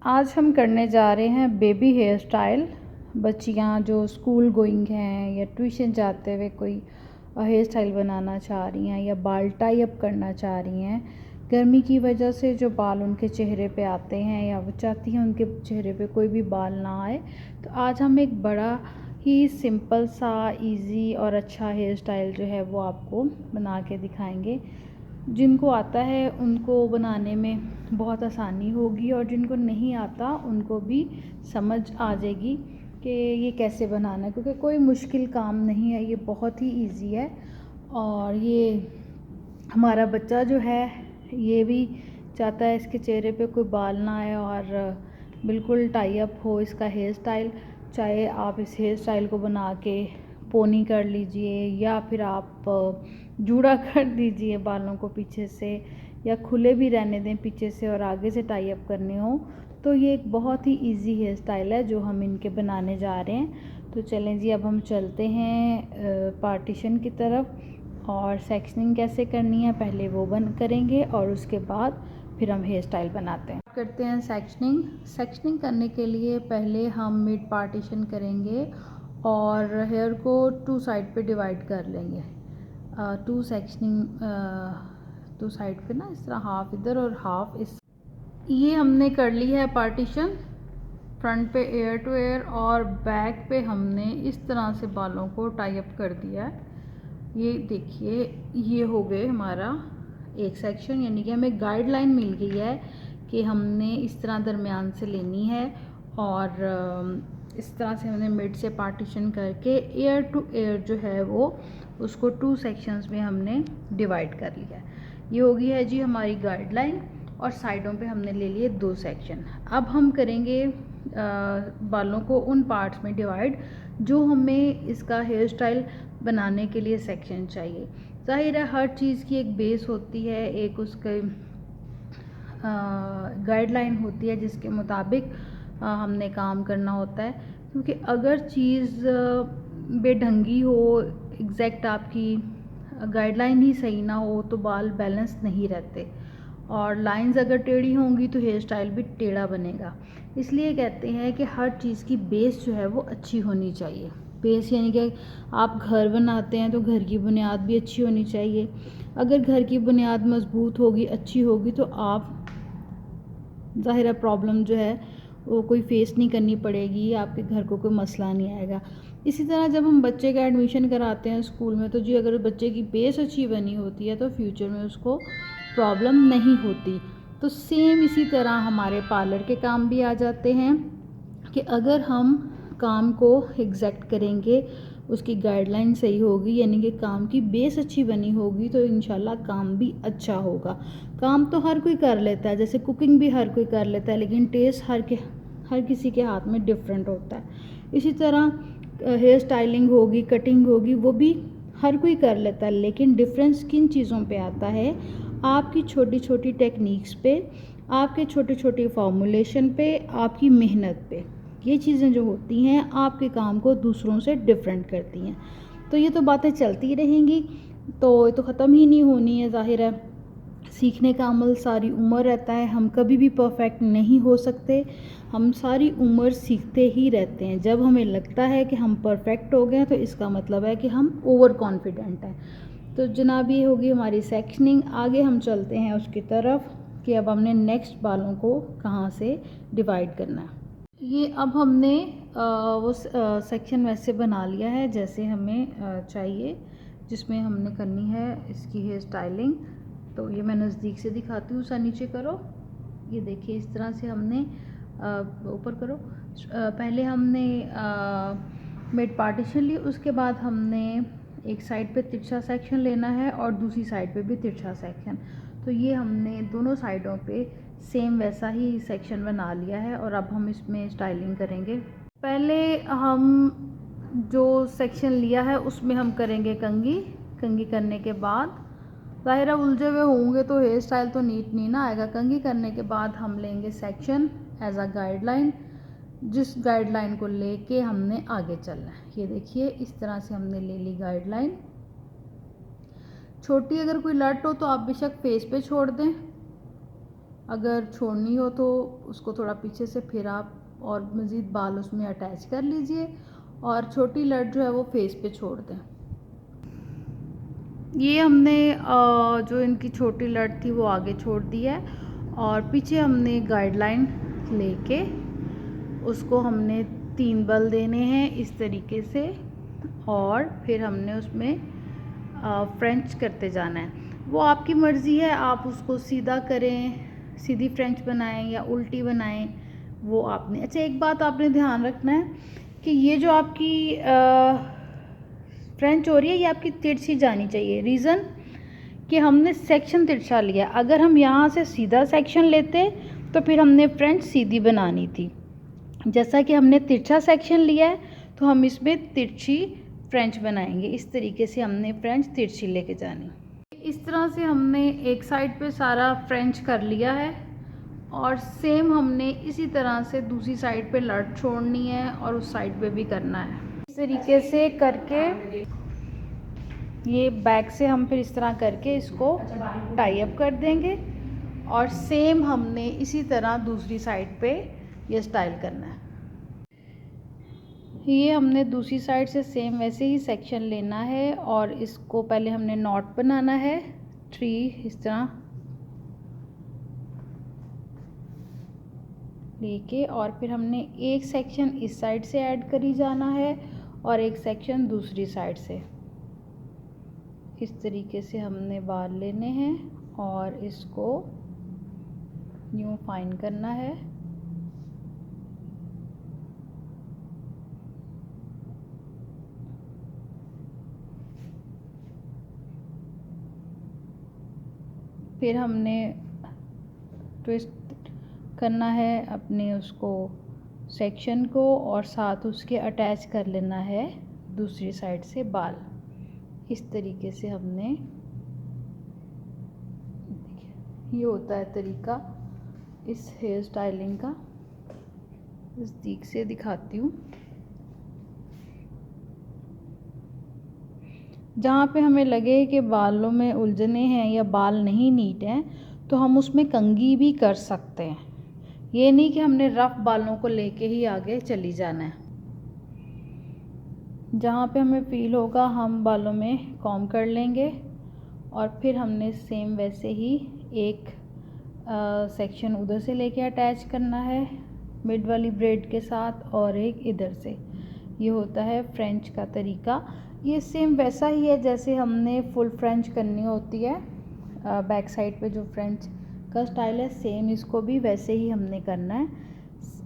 आज हम करने जा रहे हैं बेबी हेयर स्टाइल। बच्चियाँ जो स्कूल गोइंग हैं या ट्यूशन जाते हुए कोई हेयर स्टाइल बनाना चाह रही हैं या बाल टाई अप करना चाह रही हैं, गर्मी की वजह से जो बाल उनके चेहरे पे आते हैं या वो चाहती हैं उनके चेहरे पे कोई भी बाल ना आए, तो आज हम एक बड़ा ही सिंपल सा इजी और अच्छा हेयर स्टाइल जो है वो आपको बना के दिखाएंगे। जिनको आता है उनको बनाने में बहुत आसानी होगी और जिनको नहीं आता उनको भी समझ आ जाएगी कि ये कैसे बनाना है, क्योंकि कोई मुश्किल काम नहीं है, ये बहुत ही इजी है। और ये हमारा बच्चा जो है ये भी चाहता है इसके चेहरे पे कोई बाल ना आए और बिल्कुल टाई अप हो इसका हेयर स्टाइल। चाहे आप इस हेयर स्टाइल को बना के पोनी कर लीजिए या फिर आप जूड़ा कर दीजिए बालों को पीछे से, या खुले भी रहने दें पीछे से और आगे से टाई अप करने हो, तो ये एक बहुत ही इजी हेयर स्टाइल है जो हम इनके बनाने जा रहे हैं। तो चलें जी, अब हम चलते हैं पार्टीशन की तरफ और सेक्शनिंग कैसे करनी है पहले वो करेंगे और उसके बाद फिर हम हेयर स्टाइल बनाते हैं। करते हैं सेक्शनिंग करने के लिए पहले हम मिड पार्टीशन करेंगे और हेयर को 2 साइड पे डिवाइड कर लेंगे। टू साइड पे ना, इस तरह हाफ इधर और हाफ इस। ये हमने कर ली है पार्टीशन। फ्रंट पे एयर टू एयर और बैक पे हमने इस तरह से बालों को टाई अप कर दिया है। ये देखिए, ये हो गए हमारा एक सेक्शन, यानी कि हमें गाइडलाइन मिल गई है कि हमने इस तरह दरमियान से लेनी है और इस तरह से हमने मिड से पार्टीशन करके एयर टू एयर जो है वो उसको 2 सेक्शंस में हमने डिवाइड कर लिया। ये हो गई है जी हमारी गाइडलाइन और साइडों पे हमने ले लिए 2 सेक्शन। अब हम करेंगे बालों को उन पार्ट्स में डिवाइड जो हमें इसका हेयर स्टाइल बनाने के लिए सेक्शन चाहिए। जाहिर है हर चीज़ की एक बेस होती है, एक उसके गाइडलाइन होती है जिसके मुताबिक हमने काम करना होता है, क्योंकि अगर चीज़ बेढंगी हो, एग्जैक्ट आपकी गाइडलाइन ही सही ना हो तो बाल बैलेंस नहीं रहते और लाइंस अगर टेढ़ी होंगी तो हेयर स्टाइल भी टेढ़ा बनेगा। इसलिए कहते हैं कि हर चीज़ की बेस जो है वो अच्छी होनी चाहिए। बेस यानी कि आप घर बनाते हैं तो घर की बुनियाद भी अच्छी होनी चाहिए। अगर घर की बुनियाद मजबूत होगी, अच्छी होगी, तो आप ज़ाहिर प्रॉब्लम जो है वो कोई फेस नहीं करनी पड़ेगी, आपके घर को कोई मसला नहीं आएगा। इसी तरह जब हम बच्चे का एडमिशन कराते हैं स्कूल में, तो जी अगर बच्चे की बेस अच्छी बनी होती है तो फ्यूचर में उसको प्रॉब्लम नहीं होती। तो सेम इसी तरह हमारे पार्लर के काम भी आ जाते हैं कि अगर हम काम को एग्जैक्ट करेंगे, उसकी गाइडलाइन सही होगी, यानी कि काम की बेस अच्छी बनी होगी, तो इंशाल्लाह काम भी अच्छा होगा। काम तो हर कोई कर लेता है, जैसे कुकिंग भी हर कोई कर लेता है, लेकिन टेस्ट हर किसी के हाथ में डिफरेंट होता है। इसी तरह हेयर स्टाइलिंग होगी, कटिंग होगी, वो भी हर कोई कर लेता है, लेकिन डिफरेंस किन चीज़ों पे आता है? आपकी छोटी छोटी टेक्निक्स पे, आपके छोटे छोटे फॉर्मूलेशन पे, आपकी मेहनत पे। ये चीज़ें जो होती हैं आपके काम को दूसरों से डिफरेंट करती हैं। तो ये तो बातें चलती रहेंगी, तो ये तो ख़त्म ही नहीं होनी है। ज़ाहिर है सीखने का अमल सारी उम्र रहता है, हम कभी भी परफेक्ट नहीं हो सकते, हम सारी उम्र सीखते ही रहते हैं। जब हमें लगता है कि हम परफेक्ट हो गए तो इसका मतलब है कि हम ओवर कॉन्फिडेंट हैं। तो जनाब ये होगी हमारी सेक्शनिंग। आगे हम चलते हैं उसकी तरफ कि अब हमने नेक्स्ट बालों को कहाँ से डिवाइड करना है। ये अब हमने वो सेक्शन वैसे बना लिया है जैसे हमें चाहिए, जिसमें हमने करनी है इसकी हेयर स्टाइलिंग। तो ये मैं नज़दीक से दिखाती हूँ, सा नीचे करो। ये देखिए इस तरह से हमने ऊपर करो। पहले हमने मिड पार्टीशन ली, उसके बाद हमने एक साइड पे तिरछा सेक्शन लेना है और दूसरी साइड पे भी तिरछा सेक्शन। तो ये हमने दोनों साइडों पे सेम वैसा ही सेक्शन बना लिया है और अब हम इसमें स्टाइलिंग करेंगे। पहले हम जो सेक्शन लिया है उसमें हम करेंगे कंघी करने के बाद ज़ाहिर उलझे हुए होंगे तो हेयर स्टाइल तो नीट नहीं ना आएगा। कंघी करने के बाद हम लेंगे सेक्शन एज अ गाइडलाइन, जिस गाइडलाइन को लेके हमने आगे चलना है। ये देखिए इस तरह से हमने ले ली गाइडलाइन। छोटी अगर कोई लट हो तो आप बेशक फेस पे छोड़ दें, अगर छोड़नी हो तो उसको थोड़ा पीछे से फिर आप और मज़ीद बाल उसमें अटैच कर लीजिए और छोटी लट जो है वो फेस पे छोड़ दें। ये हमने जो इनकी छोटी लट थी वो आगे छोड़ दी है और पीछे हमने गाइडलाइन लेके उसको हमने 3 बल देने हैं इस तरीके से और फिर हमने उसमें फ्रेंच करते जाना है। वो आपकी मर्ज़ी है, आप उसको सीधा करें, सीधी फ्रेंच बनाएं या उल्टी बनाएं, वो आपने। अच्छा, एक बात आपने ध्यान रखना है कि ये जो आपकी फ्रेंच हो रही है ये आपकी तिरछी जानी चाहिए। रीज़न कि हमने सेक्शन तिरछा लिया, अगर हम यहाँ से सीधा सेक्शन लेते तो फिर हमने फ्रेंच सीधी बनानी थी। जैसा कि हमने तिरछा सेक्शन लिया है तो हम इसमें तिरछी फ्रेंच बनाएंगे। इस तरीके से हमने फ्रेंच तिरछी लेके जानी। इस तरह से हमने एक साइड पे सारा फ्रेंच कर लिया है और सेम हमने इसी तरह से दूसरी साइड पे लट छोड़नी है और उस साइड पे भी करना है। इस तरीके से करके ये बैक से हम फिर इस तरह करके इसको टाई अप कर देंगे और सेम हमने इसी तरह दूसरी साइड पे ये स्टाइल करना है। ये हमने दूसरी साइड से सेम वैसे ही सेक्शन लेना है और इसको पहले हमने नॉट बनाना है 3 इस तरह लेके और फिर हमने एक सेक्शन इस साइड से ऐड करी जाना है और एक सेक्शन दूसरी साइड से। इस तरीके से हमने बाल लेने हैं और इसको यूँ फाइन करना है। फिर हमने ट्विस्ट करना है अपने उसको सेक्शन को और साथ उसके अटैच कर लेना है दूसरी साइड से बाल। इस तरीके से हमने, ये होता है तरीका इस हेयर स्टाइलिंग का। इस दिख से दिखाती हूँ। जहाँ पे हमें लगे कि बालों में उलझने हैं या बाल नहीं नीट हैं तो हम उसमें कंघी भी कर सकते हैं। ये नहीं कि हमने रफ बालों को लेके ही आगे चली जाना है। जहाँ पे हमें फील होगा हम बालों में कॉम्ब कर लेंगे और फिर हमने सेम वैसे ही एक सेक्शन उधर से लेके अटैच करना है मिड वाली ब्रेड के साथ और एक इधर से। ये होता है फ्रेंच का तरीका। ये सेम वैसा ही है जैसे हमने फुल फ्रेंच करनी होती है। बैक साइड पे जो फ्रेंच का स्टाइल है सेम इसको भी वैसे ही हमने करना है।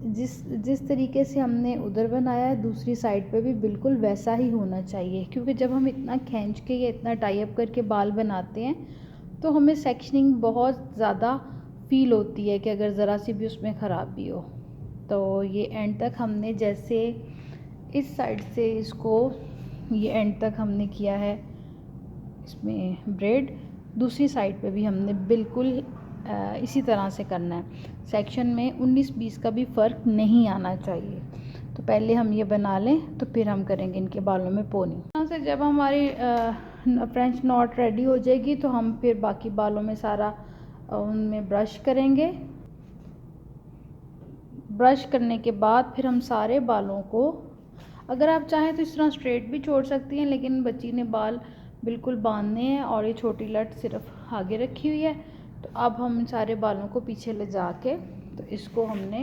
जिस तरीके से हमने उधर बनाया है दूसरी साइड पे भी बिल्कुल वैसा ही होना चाहिए, क्योंकि जब हम इतना खींच के या इतना टाई अप करके बाल बनाते हैं तो हमें सेक्शनिंग बहुत ज़्यादा फील होती है कि अगर ज़रा सी भी उसमें ख़राबी हो। तो ये एंड तक हमने जैसे इस साइड से इसको ये एंड तक हमने किया है इसमें ब्रेड, दूसरी साइड पे भी हमने बिल्कुल इसी तरह से करना है। सेक्शन में 19-20 का भी फ़र्क नहीं आना चाहिए। तो पहले हम ये बना लें तो फिर हम करेंगे इनके बालों में पोनी। यहाँ से जब हमारी फ्रेंच नॉट रेडी हो जाएगी तो हम फिर बाकी बालों में सारा उनमें ब्रश करेंगे। ब्रश करने के बाद फिर हम सारे बालों को, अगर आप चाहें तो इस तरह स्ट्रेट भी छोड़ सकती हैं, लेकिन बच्ची ने बाल बिल्कुल बांधने हैं और ये छोटी लट सिर्फ आगे रखी हुई है। तो अब हम सारे बालों को पीछे ले जाके तो इसको हमने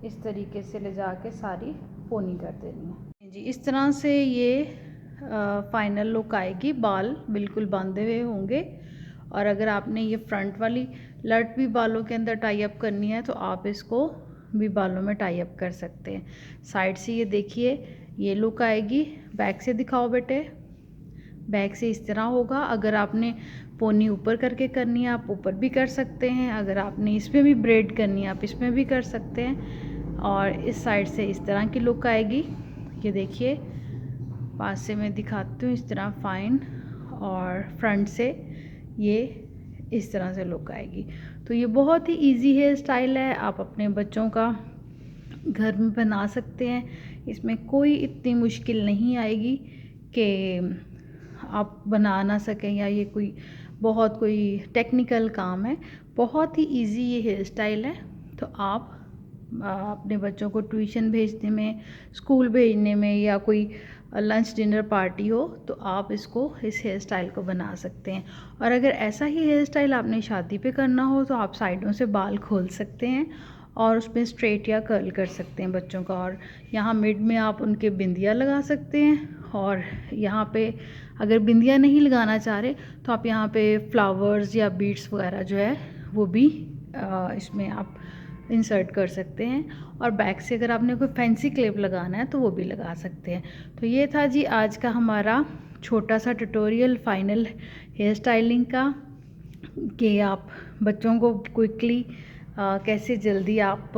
इस तरीके से ले जाके सारी पोनी कर देनी है जी। इस तरह से ये फाइनल लुक आएगी। बाल बिल्कुल बांधे हुए होंगे और अगर आपने ये फ्रंट वाली लट भी बालों के अंदर टाई अप करनी है तो आप इसको भी बालों में टाई अप कर सकते हैं। साइड से ये देखिए ये लुक आएगी। बैक से दिखाओ बेटे। बैक से इस तरह होगा। अगर आपने पोनी ऊपर करके करनी है आप ऊपर भी कर सकते हैं, अगर आपने इसमें भी ब्रेड करनी है आप इसमें भी कर सकते हैं। और इस साइड से इस तरह की लुक आएगी। ये देखिए पास से मैं दिखाती हूँ, इस तरह फाइन, और फ्रंट से ये इस तरह से लुक आएगी। तो ये बहुत ही इजी हेयर स्टाइल है, आप अपने बच्चों का घर में बना सकते हैं। इसमें कोई इतनी मुश्किल नहीं आएगी कि आप बना ना सकें या ये कोई बहुत कोई टेक्निकल काम है, बहुत ही इजी ये हेयर स्टाइल है। तो आप अपने बच्चों को ट्यूशन भेजने में, स्कूल भेजने में, या कोई लंच डिनर पार्टी हो तो आप इस हेयर स्टाइल को बना सकते हैं। और अगर ऐसा ही हेयर स्टाइल आपने शादी पे करना हो तो आप साइडों से बाल खोल सकते हैं और उसमें स्ट्रेट या कर्ल कर सकते हैं बच्चों का। और यहाँ मिड में आप उनके बिंदिया लगा सकते हैं, और यहाँ पे अगर बिंदिया नहीं लगाना चाह रहे तो आप यहाँ पे फ्लावर्स या बीड्स वगैरह जो है वो भी इसमें आप इंसर्ट कर सकते हैं। और बैक से अगर आपने कोई फैंसी क्लिप लगाना है तो वो भी लगा सकते हैं। तो ये था जी आज का हमारा छोटा सा ट्यूटोरियल फाइनल हेयर स्टाइलिंग का, कि आप बच्चों को क्विकली कैसे जल्दी आप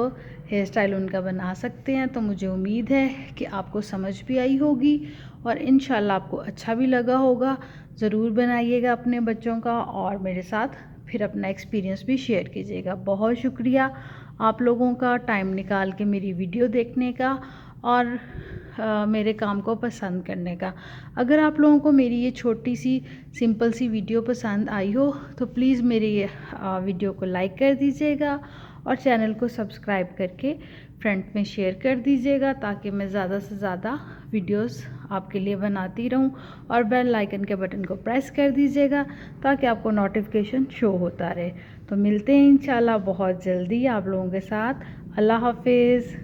हेयर स्टाइल उनका बना सकते हैं। तो मुझे उम्मीद है कि आपको समझ भी आई होगी और इंशाल्लाह आपको अच्छा भी लगा होगा। ज़रूर बनाइएगा अपने बच्चों का और मेरे साथ फिर अपना एक्सपीरियंस भी शेयर कीजिएगा। बहुत शुक्रिया आप लोगों का टाइम निकाल के मेरी वीडियो देखने का और मेरे काम को पसंद करने का। अगर आप लोगों को मेरी ये छोटी सी सिंपल सी वीडियो पसंद आई हो तो प्लीज़ मेरी वीडियो को लाइक कर दीजिएगा और चैनल को सब्सक्राइब करके फ्रेंड में शेयर कर दीजिएगा, ताकि मैं ज़्यादा से ज़्यादा वीडियोस आपके लिए बनाती रहूं। और बेल आइकन के बटन को प्रेस कर दीजिएगा ताकि आपको नोटिफिकेशन शो होता रहे। तो मिलते हैं इंशाल्लाह बहुत जल्दी आप लोगों के साथ। अल्लाह हाफिज़।